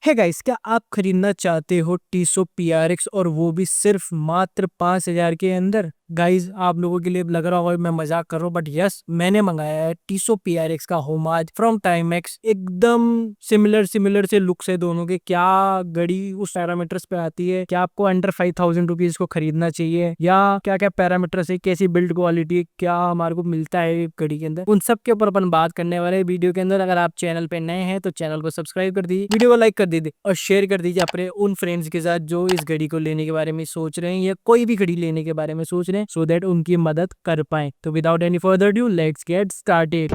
है गाइस, क्या आप खरीदना चाहते हो टीसो PRX और वो भी सिर्फ मात्र 5,000 के अंदर? गाइस, आप लोगों के लिए लग रहा होगा मैं मजाक कर रहा हूँ, बट यस, मैंने मंगाया है टीसो PRX का होमाज फ्रॉम टाइमेक्स। एकदम सिमिलर से लुक्स है दोनों के। क्या घड़ी उस पैरामीटर्स पे आती है? क्या आपको अंडर 5,000 रुपीज को खरीदना चाहिए? या क्या क्या पैरामीटर्स है, कैसी बिल्ड क्वालिटी है, क्या हमारे को मिलता है घड़ी के अंदर, उन सब के ऊपर अपन बात करने वाले हैं वीडियो के अंदर। अगर आप चैनल पे नए हैं तो चैनल को सब्सक्राइब कर दीजिए, वीडियो को लाइक कर दीजिए और शेयर कर दीजिए अपने उन फ्रेंड्स के साथ जो इस घड़ी को लेने के बारे में सोच रहे हैं या कोई भी घड़ी लेने के बारे में सोच रहे हैं, सो दैट उनकी मदद कर पाए। तो without any further due, let's get started.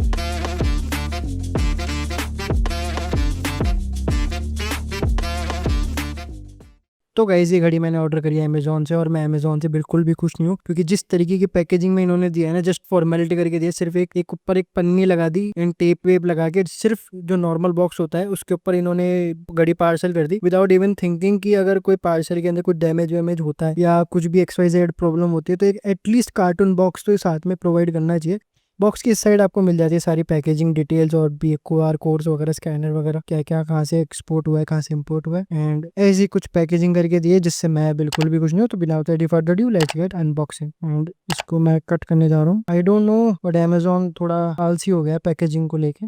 तो गाइस, ये घड़ी मैंने ऑर्डर करी है अमेजोन से और मैं अमेजोन से बिल्कुल भी खुश नहीं हूँ, क्योंकि जिस तरीके की पैकेजिंग में इन्होंने दिया है ना, जस्ट फॉर्मेलिटी करके दिया। सिर्फ एक ऊपर एक पन्नी लगा दी एंड टेप वेप लगा के, सिर्फ जो नॉर्मल बॉक्स होता है उसके ऊपर इन्होंने घड़ी पार्सल कर दी विदाउट इवन थिंकिंग कि अगर कोई पार्सल के अंदर कुछ डैमेज वैमेज होता है या कुछ भी XYZ प्रॉब्लम होती है तो एक एटलीस्ट कार्टून बॉक्स तो साथ में प्रोवाइड करना चाहिए। बॉक्स की इस साइड आपको मिल जाती है सारी पैकेजिंग डिटेल्स और भी QR कोड्स वगैरह, स्कैनर वगैरह, क्या क्या कहाँ से एक्सपोर्ट हुआ है, कहाँ से इंपोर्ट हुआ है, एंड ऐसी कुछ पैकेजिंग करके दी है जिससे मैं बिल्कुल भी कुछ नहीं हूँ। तो बिना any further due, let's get unboxing. And इसको मैं कट करने जा रहा हूँ। आई डोंट नो बट अमेजोन थोड़ा आलसी हो गया पैकेजिंग को लेके।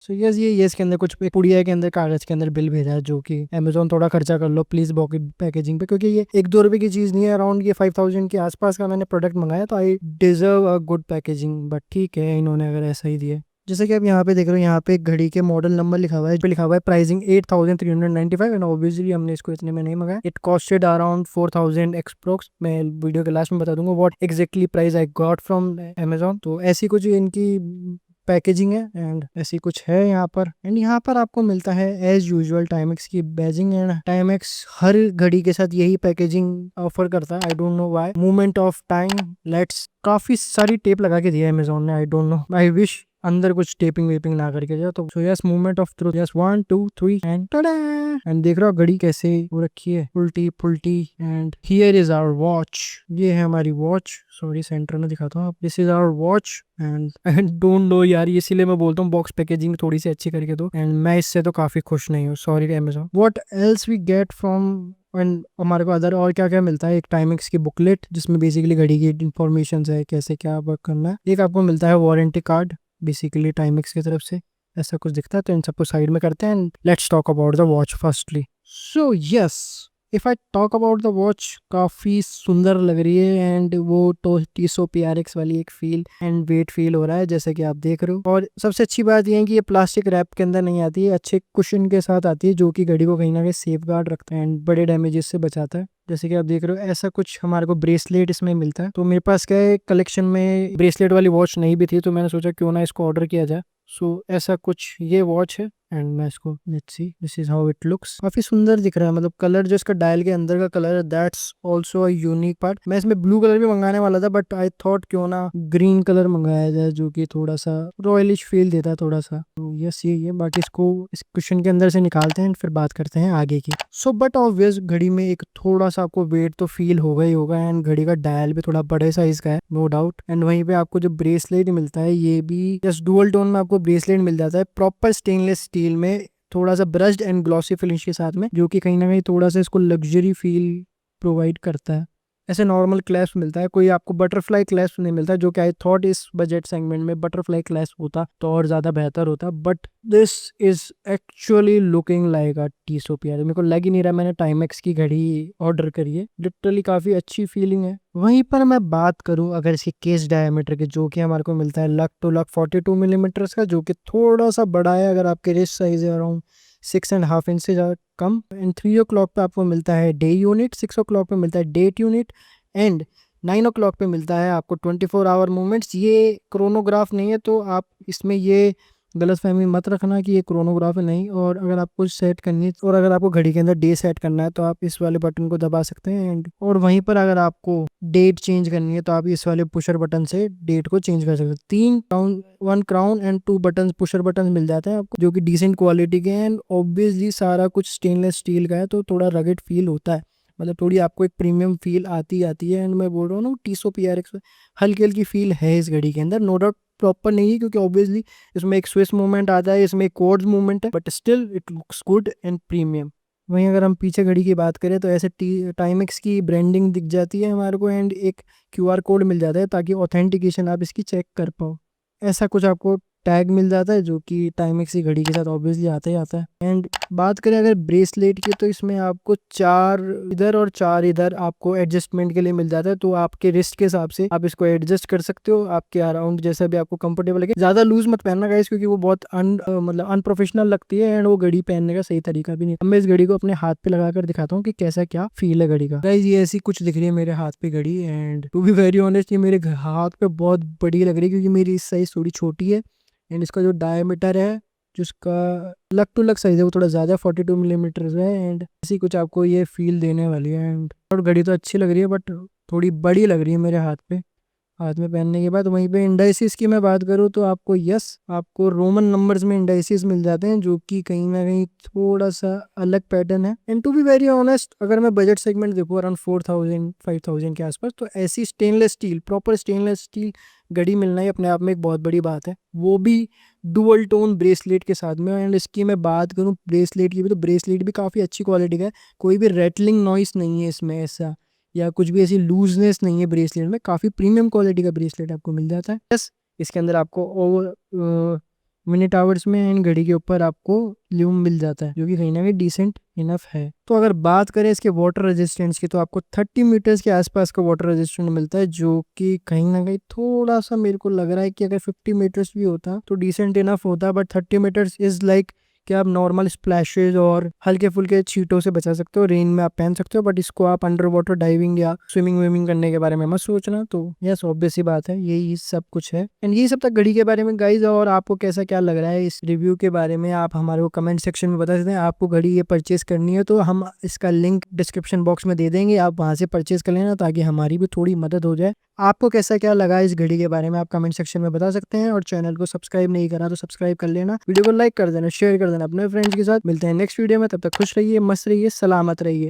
सो यस, ये इसके अंदर कुछ एक पुड़िया के अंदर कागज के अंदर बिल भेजा है, जो कि अमेजोन थोड़ा खर्चा कर लो प्लीज बॉकेट पैकेजिंग पे, क्योंकि ये 1-2 रुपए की चीज नहीं है। अराउंड ये 5,000 के आसपास का मैंने प्रोडक्ट मंगाया, तो I deserve a good packaging. But ठीक है, इन्होंने अगर ऐसा ही दिया। जैसे कि आप यहाँ पे देख रहे हो, यहाँ पे एक घड़ी के मॉडल नंबर लिखा हुआ है, पे लिखा हुआ है प्राइसिंग 8,395 एंड ऑब्वियसली हमने इसको इतने में नहीं मंगाया। It costed around 4,000 एक्सप्रोक्स। मैं वीडियो के लास्ट में बता दूंगा what exactly price I got from Amazon. तो ऐसी कुछ इनकी पैकेजिंग है एंड ऐसी कुछ है यहाँ पर। एंड यहाँ पर आपको मिलता है एज यूजुअल टाइमेक्स की बैजिंग, एंड टाइमेक्स हर घड़ी के साथ यही पैकेजिंग ऑफर करता है। आई don't know why. Movement of time, let's, काफी सारी टेप लगा के दिया है अमेजोन ने। आई डोंट नो, आई विश अंदर कुछ टेपिंग वेपिंग ना करके जाए। तो yes, movement of truth, yes, 1 2 3 and टडा। And देख रहे हो घड़ी कैसे वो रखी है, उल्टी पुल्टी। And here is our watch, ये है हमारी वॉच। सॉरी, सेंटर में दिखाता हूँ। This is our watch and I don't know यार, इसीलिए मैं बोलता हूँ बॉक्स पैकेजिंग थोड़ी सी अच्छी करके दो। एंड मैं इससे तो काफी खुश नहीं हूँ, sorry Amazon. What else we get from, and हमारे को अदर और क्या क्या मिलता है? एक टाइमिक्स की बुकलेट जिसमें बेसिकली घड़ी की इंफॉर्मेशन है, कैसे क्या वर्क करना है। एक आपको मिलता है वारंटी कार्ड, बेसिकली टाइमिक्स की तरफ से ऐसा कुछ दिखता है। तो इन सबको साइड में करते हैं। Let's talk about the watch firstly. So yes, if I talk about the watch, काफी सुंदर लग रही है एंड वो टीसो PRX वाली एक फील एंड वेट फील हो रहा है, जैसे कि आप देख रहे हो। और सबसे अच्छी बात यह है कि ये प्लास्टिक रैप के अंदर नहीं आती है, अच्छे कुशन के साथ आती है, जो कि घड़ी को कहीं ना कहीं सेफ गार्ड रखता है एंड बड़े डैमेजेस से बचाता है। जैसे कि आप देख रहे हो, ऐसा कुछ हमारे को ब्रेसलेट इसमें मिलता है। तो मेरे पास क्या है, कलेक्शन में ब्रेसलेट वाली वॉच नहीं भी थी, तो मैंने सोचा क्यों ना इसको ऑर्डर किया जाए। सो ऐसा कुछ ये वॉच है एंड मैं इसको, let's see, this is how it looks. काफी सुंदर दिख रहा है, मतलब कलर जो इसका डायल के अंदर का कलर है, that's also a unique part. मैं इसमें ब्लू कलर भी मंगाने वाला था, बट आई थॉट क्यों ना ग्रीन कलर मंगाया जाए, जो कि थोड़ा सा रॉयलिश फील देता है थोड़ा सा। तो यस, ये बाकी इसको इस क्वेश्चन के अंदर से निकालते हैं फिर बात करते हैं आगे की। सो बट ऑब्वियस, घड़ी में एक थोड़ा सा आपको वेट तो फील होगा ही होगा, एंड घड़ी का डायल भी थोड़ा बड़े साइज का है, नो डाउट। एंड वहीं पे आपको जो ब्रेसलेट मिलता है, ये भी जस्ट डुअल टोन में आपको ब्रेसलेट मिल जाता है, प्रॉपर स्टेनलेस स्टील में, थोड़ा सा ब्रश्ड एंड ग्लॉसी फिनिश के साथ में, जो कि कहीं ना कहीं थोड़ा सा इसको लग्जरी फील प्रोवाइड करता है। ऐसे नॉर्मल क्लैस्प मिलता है, कोई आपको बटरफ्लाई क्लैस्प नहीं मिलता, जो कि आई थॉट इस बजट सेगमेंट में बटरफ्लाई क्लैस्प होता तो और ज्यादा बेहतर होता। But this is actually looking like a Tissot PRX। मेरे को लग ही नहीं रहा मैंने टाइमेक्स की घड़ी ऑर्डर करी है। लिटरली काफी अच्छी फीलिंग है। वहीं पर मैं बात करूं अगर इसके केस डायमीटर की, जो कि हमारे को मिलता है लक टू लक 42 मिलीमीटर का, जो कि थोड़ा सा बड़ा है अगर आपके रिस्ट साइज है अराउंड 6.5 इंच से ज्यादा कम। एंड 3 o'clock पे आपको मिलता है डे यूनिट, 6 o'clock पे मिलता है डेट यूनिट, एंड 9 o'clock पे मिलता है आपको 24 आवर मूवमेंट्स। ये क्रोनोग्राफ नहीं है, तो आप इसमें ये गलतफहमी मत रखना कि ये क्रोनोग्राफ है, नहीं। और अगर आपको सेट करनी है, और अगर आपको घड़ी के अंदर डे सेट करना है, तो आप इस वाले बटन को दबा सकते हैं। एंड और वहीं पर अगर आपको डेट चेंज करनी है, तो आप इस वाले पुशर बटन से डेट को चेंज कर सकते हैं। 3 crown, 1 crown and 2 button, pusher button मिल जाते हैं आपको, जो कि डिसेंट क्वालिटी के हैं। एंड ऑब्वियसली सारा कुछ स्टेनलेस स्टील का है, तो थोड़ा रगेड फील होता है, मतलब थोड़ी आपको एक प्रीमियम फील आती है। एंड मैं बोल रहा हूँ ना, टीसो PRX में हल्की हल्की फील है इस घड़ी के अंदर, नो डाउट। प्रॉपर नहीं है क्योंकि ऑब्वियसली इसमें एक स्विस मूवमेंट आता है, इसमें एक क्वार्ट्ज मूवमेंट है, but still it looks good and premium. वहीं अगर हम पीछे घड़ी की बात करें तो ऐसे टाइमेक्स की ब्रांडिंग दिख जाती है हमारे को, एंड एक क्यूआर कोड मिल जाता है ताकि ऑथेंटिकेशन आप इसकी चेक कर पाओ। ऐसा कुछ आपको टैग मिल जाता है जो कि टाइमेक्स की घड़ी के साथ ऑब्वियसली आता ही आता है। एंड बात करें अगर ब्रेसलेट की, तो इसमें आपको 4 इधर और 4 इधर आपको एडजस्टमेंट के लिए मिल जाता है, तो आपके रिस्ट के हिसाब से आप इसको एडजस्ट कर सकते हो आपके अराउंड जैसा भी आपको कंफर्टेबल लगे। ज्यादा लूज मत पहनना गाइस क्योंकि वो बहुत मतलब अनप्रोफेशनल लगती है एंड वो घड़ी पहनने का सही तरीका भी नहीं। अब मैं इस घड़ी को अपने हाथ पे लगाकर दिखाता हूँ कि कैसा क्या फील है घड़ी का। गाइस ये ऐसी कुछ दिख रही है मेरे हाथ पे घड़ी, and to be very honest ये मेरे हाथ पे बहुत बड़ी लग रही है क्योंकि मेरी साइज थोड़ी छोटी है, एंड इसका जो डायमीटर है जिसका लग टू लग साइज है वो थोड़ा ज़्यादा 42 मिलीमीटर है, एंड ऐसी कुछ आपको ये फील देने वाली है। एंड और घड़ी तो अच्छी लग रही है बट थोड़ी बड़ी लग रही है मेरे हाथ पे, हाथ में पहनने के बाद। वहीं पे इंडाइसिस की मैं बात करूँ तो आपको आपको रोमन नंबर्स में इंडाइसिस मिल जाते हैं जो कि कहीं ना कहीं थोड़ा सा अलग पैटर्न है। And to be very honest अगर मैं बजट सेगमेंट देखूँ अराउंड 4000-5000 के आसपास, तो ऐसी stainless steel, proper stainless steel घड़ी मिलना ही अपने आप में एक बहुत बड़ी बात है, वो भी डुअल टोन ब्रेसलेट के साथ में। एंड इसकी मैं बात करूँ ब्रेसलेट की भी, तो ब्रेसलेट भी काफ़ी अच्छी क्वालिटी का है, कोई भी रेटलिंग नॉइस नहीं है इसमें ऐसा, या कुछ भी ऐसी लूजनेस नहीं है ब्रेसलेट में। काफ़ी प्रीमियम क्वालिटी का ब्रेसलेट आपको मिल जाता है। यस इसके अंदर आपको ओवर मिनट आवर्स में एंड घड़ी के ऊपर आपको ल्यूम मिल जाता है जो कि कहीं ना कहीं डिसेंट इनफ है। तो अगर बात करें इसके वाटर रेजिस्टेंस की, तो आपको 30 मीटर्स के आसपास का वाटर रेजिस्टेंस मिलता है जो कि कहीं ना कहीं थोड़ा सा मेरे को लग रहा है कि अगर 50 मीटर्स भी होता तो डिसेंट इनफ होता, बट 30 मीटर्स इज लाइक कि आप नॉर्मल स्प्लैशेज और हल्के फुल्के छींटों से बचा सकते हो, रेन में आप पहन सकते हो, बट इसको आप अंडर वाटर डाइविंग या स्विमिंग विमिंग करने के बारे में मत सोचना। तो यस ऑब्वियस सी बात है, यही सब कुछ है। एंड यही सब तक घड़ी के बारे में गाइज, और आपको कैसा क्या लग रहा है इस रिव्यू के बारे में आप हमारे को कमेंट सेक्शन में बता सकते हैं। आपको घड़ी ये परचेज करनी है तो हम इसका लिंक डिस्क्रिप्शन बॉक्स में दे देंगे, आप वहां से परचेज कर लेना ताकि हमारी भी थोड़ी मदद हो जाए। आपको कैसा क्या लगा इस घड़ी के बारे में आप कमेंट सेक्शन में बता सकते हैं, और चैनल को सब्सक्राइब नहीं करा तो सब्सक्राइब कर लेना, वीडियो को लाइक कर देना, शेयर कर देना अपने फ्रेंड्स के साथ। मिलते हैं नेक्स्ट वीडियो में, तब तक खुश रहिए, मस्त रहिए, सलामत रहिए।